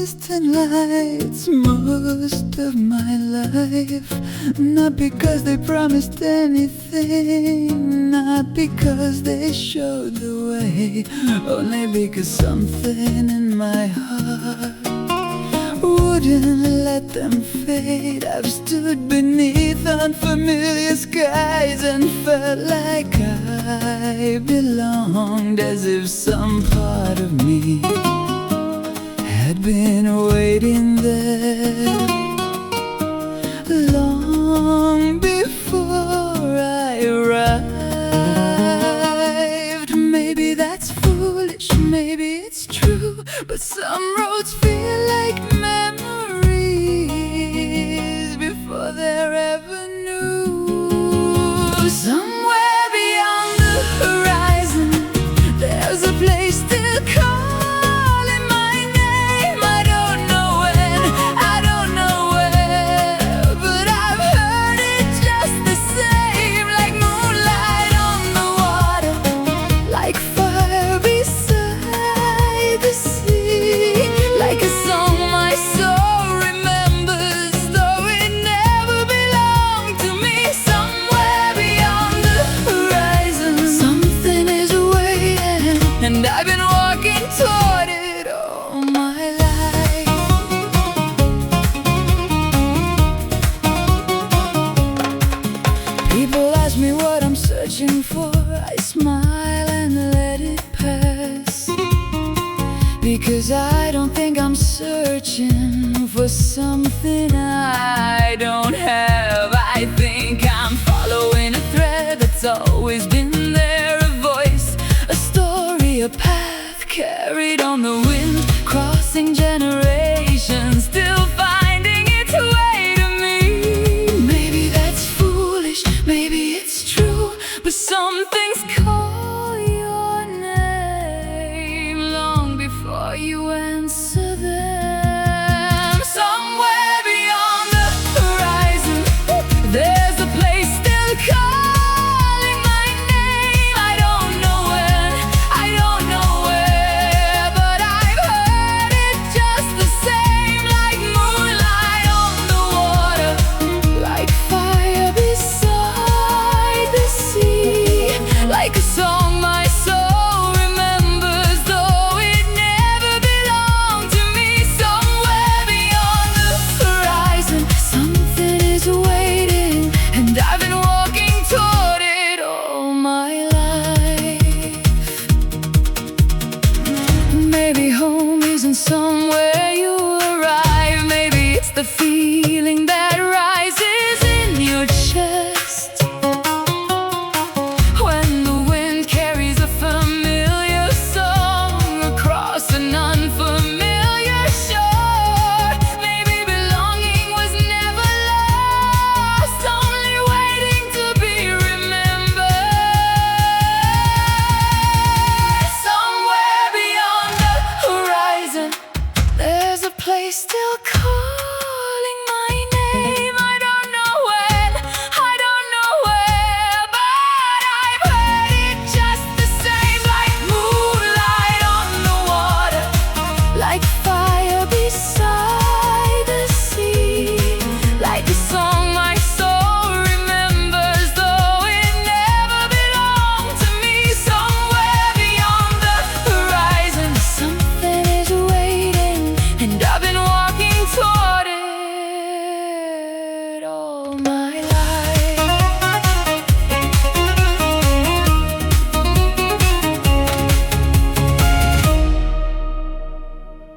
distant lights most of my life. Not because they promised anything, not because they showed the way, only because something in my heart wouldn't let them fade. I've stood beneath unfamiliar skies and felt like I belonged, as if some part of me had been waiting there long before I arrived. Maybe that's foolish, maybe it's true, but some roads feel like memories before they're ever new. Somewhere beyond the horizon, there's a place still calling my name. I don't know when, I don't know where, but I've heard it just the same. Like moonlight on the water, like fire beside the sea, like a song my soul remembers, though it never belonged to me. Somewhere beyond the horizon, something is waiting, and I've been walking toward it all my life. People ask me what I'm searching for. I smile and let it pass, because I don't think I'm searching for something I